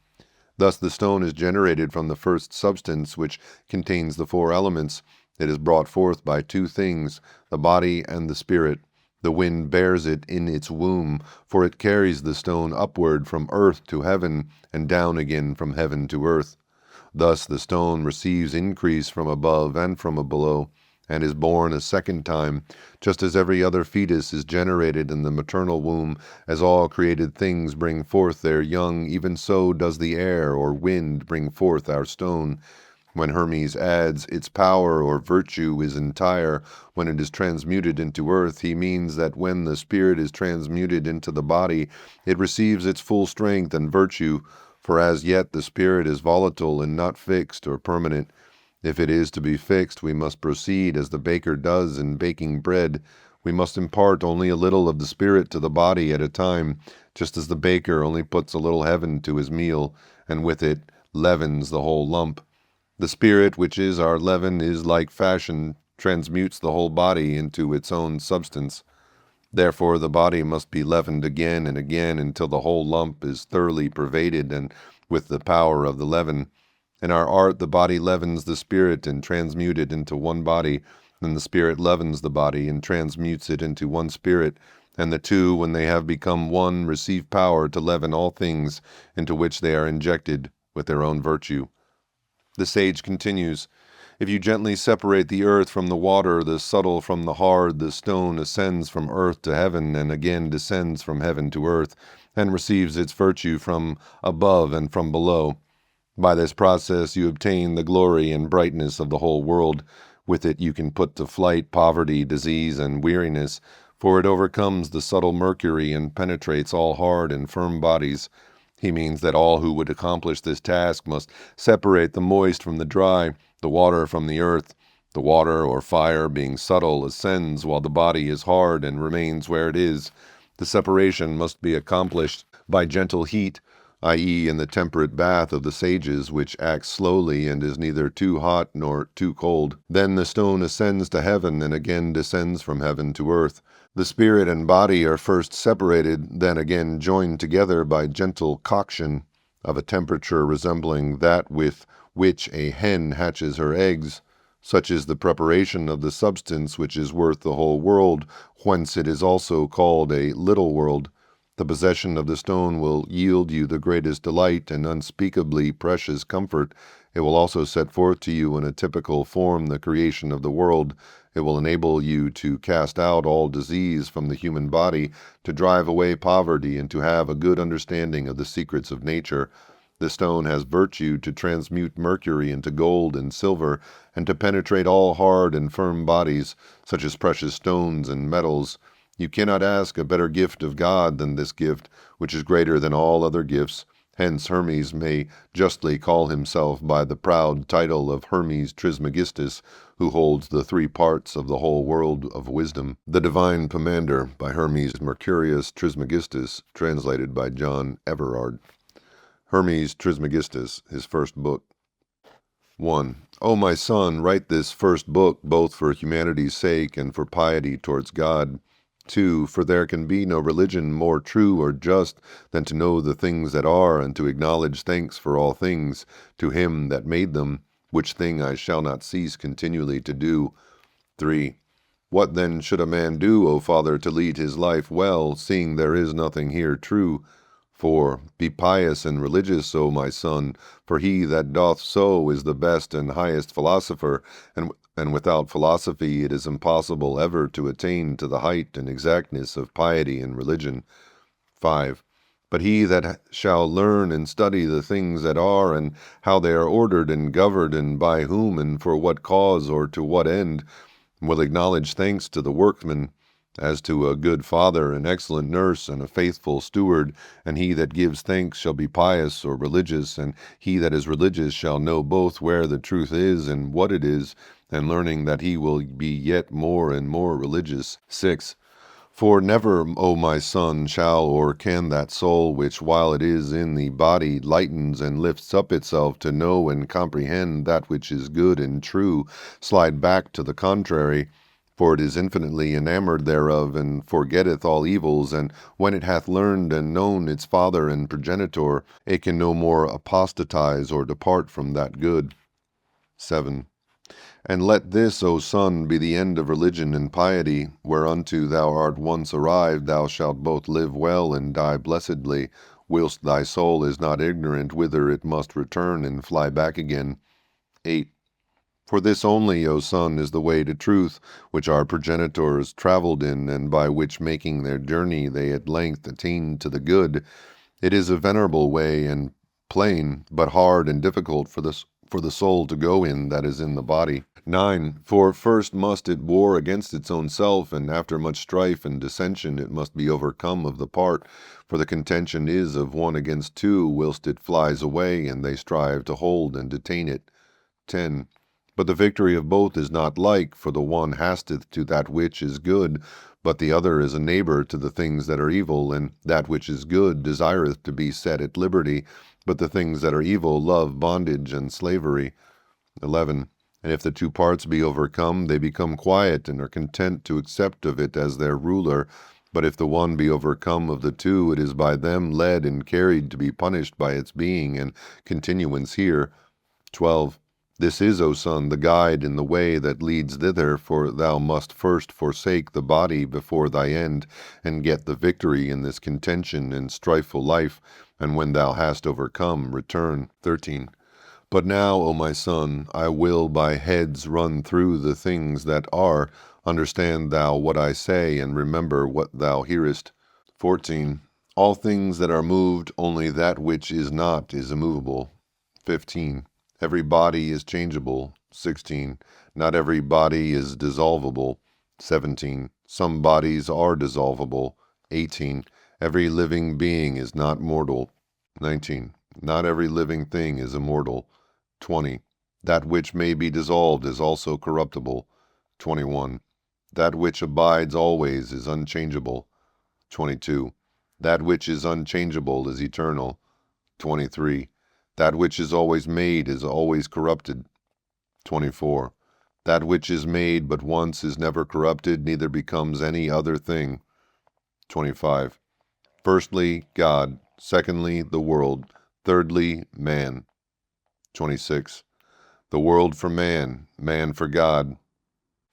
Thus the stone is generated from the first substance, which contains the four elements. It is brought forth by two things, the body and the spirit. The wind bears it in its womb, for it carries the stone upward from earth to heaven, and down again from heaven to earth. Thus the stone receives increase from above and from below. and is born a second time, just as every other fetus is generated in the maternal womb, as all created things bring forth their young, even so does the air or wind bring forth our stone. When Hermes adds, its power or virtue is entire when it is transmuted into earth, he means that when the spirit is transmuted into the body, it receives its full strength and virtue, for as yet the spirit is volatile and not fixed or permanent. If it is to be fixed, we must proceed as the baker does in baking bread. We must impart only a little of the spirit to the body at a time, just as the baker only puts a little leaven to his meal, and with it leavens the whole lump. The spirit, which is our leaven, is like fashion, transmutes the whole body into its own substance. Therefore the body must be leavened again and again until the whole lump is thoroughly pervaded and with the power of the leaven. In our art the body leavens the spirit and transmutes it into one body, and the spirit leavens the body and transmutes it into one spirit, and the two, when they have become one, receive power to leaven all things into which they are injected with their own virtue. The sage continues, if you gently separate the earth from the water, the subtle from the hard, the stone ascends from earth to heaven, and again descends from heaven to earth, and receives its virtue from above and from below. By this process you obtain the glory and brightness of the whole world. With it you can put to flight poverty, disease, and weariness, for it overcomes the subtle mercury and penetrates all hard and firm bodies. He means that all who would accomplish this task must separate the moist from the dry, the water from the earth. The water or fire, being subtle, ascends while the body is hard and remains where it is. The separation must be accomplished by gentle heat, i.e., in the temperate bath of the sages, which acts slowly and is neither too hot nor too cold. Then the stone ascends to heaven and again descends from heaven to earth. The spirit and body are first separated, then again joined together by gentle coction, of a temperature resembling that with which a hen hatches her eggs. Such is the preparation of the substance which is worth the whole world, whence it is also called a little world. The possession of the stone will yield you the greatest delight and unspeakably precious comfort. It will also set forth to you in a typical form the creation of the world. It will enable you to cast out all disease from the human body, to drive away poverty, and to have a good understanding of the secrets of nature. The stone has virtue to transmute mercury into gold and silver, and to penetrate all hard and firm bodies, such as precious stones and metals. You cannot ask a better gift of God than this gift, which is greater than all other gifts. Hence Hermes may justly call himself by the proud title of Hermes Trismegistus, who holds the three parts of the whole world of wisdom. The Divine Pomander by Hermes Mercurius Trismegistus, translated by John Everard. Hermes Trismegistus, his first book. 1. O my son, write this first book both for humanity's sake and for piety towards God. 2. For there can be no religion more true or just than to know the things that are, and to acknowledge thanks for all things to him that made them, which thing I shall not cease continually to do. 3. What then should a man do, O Father, to lead his life well, seeing there is nothing here true? 4. Be pious and religious, O my son, for he that doth so is the best and highest philosopher, and without philosophy it is impossible ever to attain to the height and exactness of piety and religion. 5. But he that shall learn and study the things that are, and how they are ordered and governed, and by whom, and for what cause, or to what end, will acknowledge thanks to the workman, as to a good father, an excellent nurse, and a faithful steward. And he that gives thanks shall be pious or religious, and he that is religious shall know both where the truth is and what it is, and learning that he will be yet more and more religious. 6. For never, O my son, shall or can that soul which while it is in the body lightens and lifts up itself to know and comprehend that which is good and true, slide back to the contrary. For it is infinitely enamored thereof, and forgetteth all evils, and when it hath learned and known its father and progenitor, it can no more apostatize or depart from that good. 7. And let this, O son, be the end of religion and piety, whereunto thou art once arrived, thou shalt both live well and die blessedly, whilst thy soul is not ignorant whither it must return and fly back again. 8. For this only, O son, is the way to truth, which our progenitors travelled in, and by which making their journey they at length attained to the good. It is a venerable way and plain, but hard and difficult for the soul to go in that is in the body. 9. For first must it war against its own self, and after much strife and dissension it must be overcome of the part, for the contention is of one against two, whilst it flies away, and they strive to hold and detain it. 10. But the victory of both is not like, for the one hasteth to that which is good, but the other is a neighbor to the things that are evil, and that which is good desireth to be set at liberty, but the things that are evil love bondage and slavery. 11. And if the two parts be overcome, they become quiet, and are content to accept of it as their ruler. But if the one be overcome of the two, it is by them led and carried to be punished by its being and continuance here. 12. This is, O son, the guide in the way that leads thither, for thou must first forsake the body before thy end, and get the victory in this contention and strifeful life, and when thou hast overcome, return. 13. But now, O my son, I will by heads run through the things that are. Understand thou what I say, and remember what thou hearest. 14. All things that are moved, only that which is not is immovable. 15. Every body is changeable. 16. Not every body is dissolvable. 17. Some bodies are dissolvable. 18. Every living being is not mortal. 19. Not every living thing is immortal. 20. That which may be dissolved is also corruptible. 21. That which abides always is unchangeable. 22. That which is unchangeable is eternal. 23. That which is always made is always corrupted. 24. That which is made but once is never corrupted, neither becomes any other thing. 25. Firstly, God. Secondly, the world. Thirdly, man. 26. The world for man, man for God.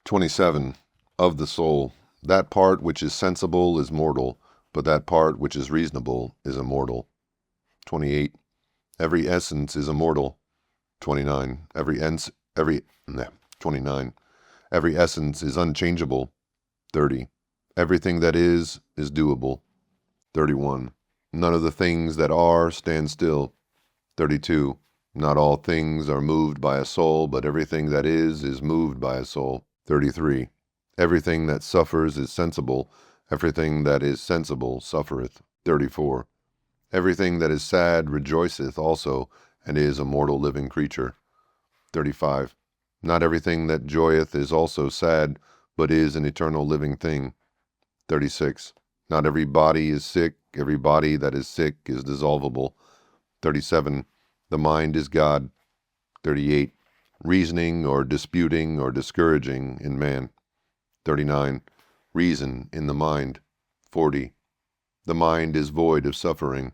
27. Of the soul. That part which is sensible is mortal, but that part which is reasonable is immortal. 28. Every essence is immortal. 29. 29. Every essence is unchangeable. 30. Everything that is doable. 31. None of the things that are stand still. 32. Not all things are moved by a soul, but everything that is moved by a soul. 33. Everything that suffers is sensible. Everything that is sensible suffereth. 34. Everything that is sad rejoiceth also, and is a mortal living creature. 35. Not everything that joyeth is also sad, but is an eternal living thing. 36. Not every body is sick, every body that is sick is dissolvable. 37. The mind is God. 38. Reasoning or disputing or discouraging in man. 39. Reason in the mind. 40. The mind is void of suffering.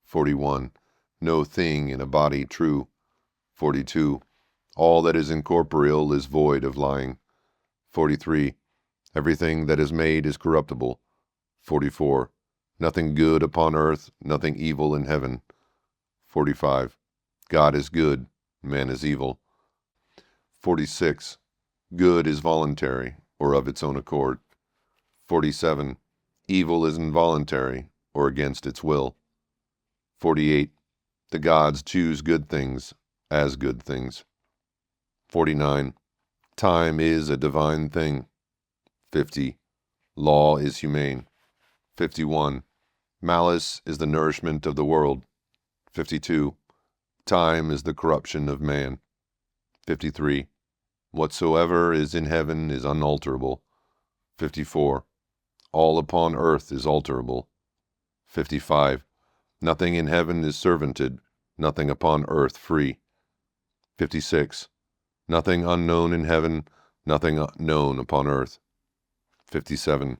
41. No thing in a body true. 42. All that is incorporeal is void of lying. 43. Everything that is made is corruptible. 44. Nothing good upon earth, nothing evil in heaven. 45. God is good, man is evil. 46. Good is voluntary, or of its own accord. 47. Evil is involuntary, or against its will. 48. The gods choose good things as good things. 49. Time is a divine thing. 50. Law is humane. 51. Malice is the nourishment of the world. 52. Time is the corruption of man. 53. Whatsoever is in heaven is unalterable. 54. All upon earth is alterable. 55. Nothing in heaven is servanted, nothing upon earth free. 56. Nothing unknown in heaven, nothing known upon earth. 57.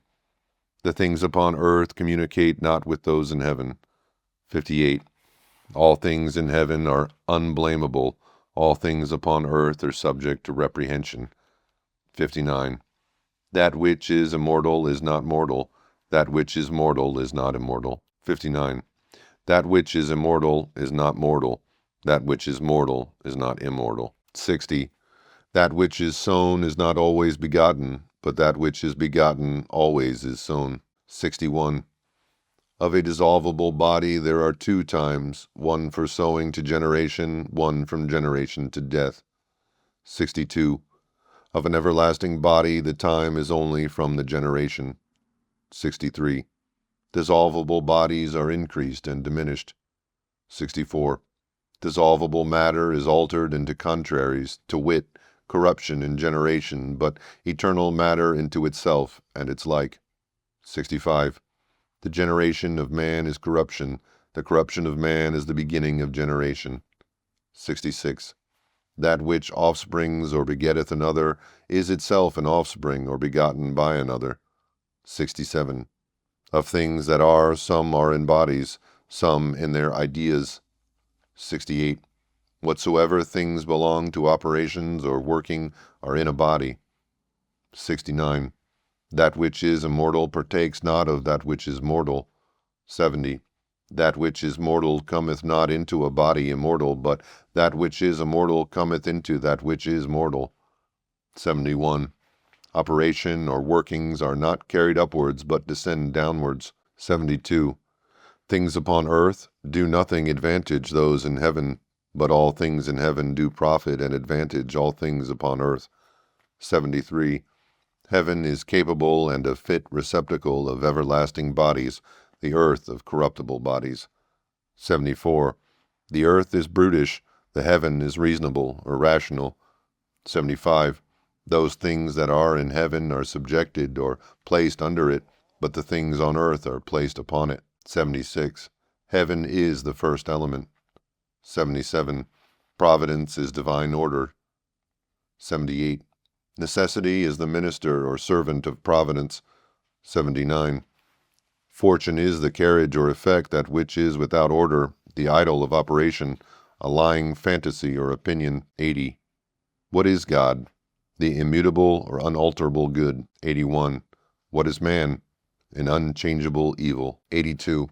The things upon earth communicate not with those in heaven. 58. All things in heaven are unblameable, all things upon earth are subject to reprehension. 59. That which is immortal is not mortal, that which is mortal is not immortal. 59. That which is immortal is not mortal, that which is mortal is not immortal. 60. That which is sown is not always begotten, but that which is begotten always is sown. 61. Of a dissolvable body there are 2 times, one for sowing to generation, one from generation to death. 62. Of an everlasting body the time is only from the generation. 63. Dissolvable bodies are increased and diminished. 64. Dissolvable matter is altered into contraries, to wit, corruption in generation, but eternal matter into itself and its like. 65. The generation of man is corruption, the corruption of man is the beginning of generation. 66. That which offsprings or begetteth another is itself an offspring or begotten by another. 67. Of things that are, some are in bodies, some in their ideas. 68. Whatsoever things belong to operations or working are in a body. 69. That which is immortal partakes not of that which is mortal. 70. That which is mortal cometh not into a body immortal, but that which is immortal cometh into that which is mortal. 71. Operation or workings are not carried upwards, but descend downwards. 72. Things upon earth do nothing advantage those in heaven, but all things in heaven do profit and advantage all things upon earth. 73. Heaven is capable and a fit receptacle of everlasting bodies, the earth of corruptible bodies. 74. The earth is brutish, the heaven is reasonable or rational. 75. Those things that are in heaven are subjected or placed under it, but the things on earth are placed upon it. 76. Heaven is the first element. 77. Providence is divine order. 78. Necessity is the minister or servant of providence. 79. Fortune is the carriage or effect that which is without order, the idol of operation, a lying fantasy or opinion. 80. What is God? The immutable or unalterable good. 81. What is man? An unchangeable evil. 82.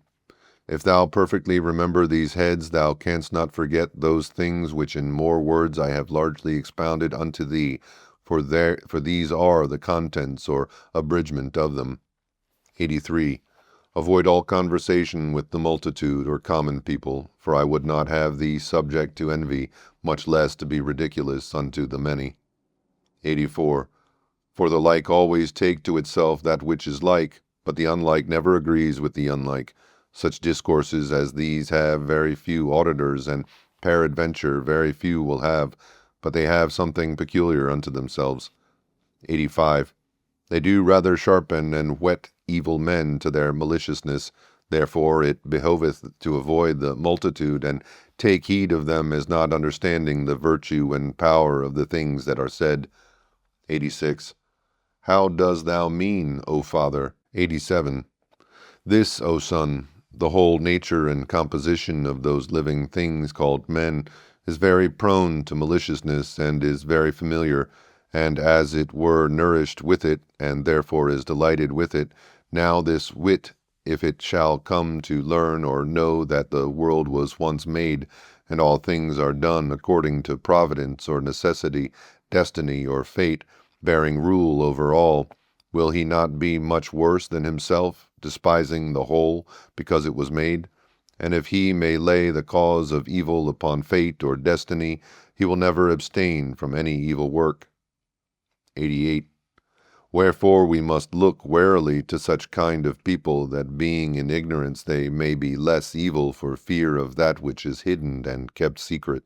If thou perfectly remember these heads, thou canst not forget those things which in more words I have largely expounded unto thee, for these are the contents or abridgment of them. 83. Avoid all conversation with the multitude or common people, for I would not have thee subject to envy, much less to be ridiculous unto the many. 84. For the like always take to itself that which is like, but the unlike never agrees with the unlike. Such discourses as these have very few auditors, and peradventure very few will have, but they have something peculiar unto themselves. 85. They do rather sharpen and whet evil men to their maliciousness, therefore it behoveth to avoid the multitude, and take heed of them as not understanding the virtue and power of the things that are said. 86. How does thou mean, O Father? 87. This, O Son, the whole nature and composition of those living things called men is very prone to maliciousness, and is very familiar, and as it were nourished with it, and therefore is delighted with it. Now this wit, if it shall come to learn or know that the world was once made, and all things are done according to providence or necessity, destiny or fate, bearing rule over all, will he not be much worse than himself, despising the whole, because it was made? And if he may lay the cause of evil upon fate or destiny, he will never abstain from any evil work. 88. Wherefore we must look warily to such kind of people, that being in ignorance they may be less evil for fear of that which is hidden and kept secret.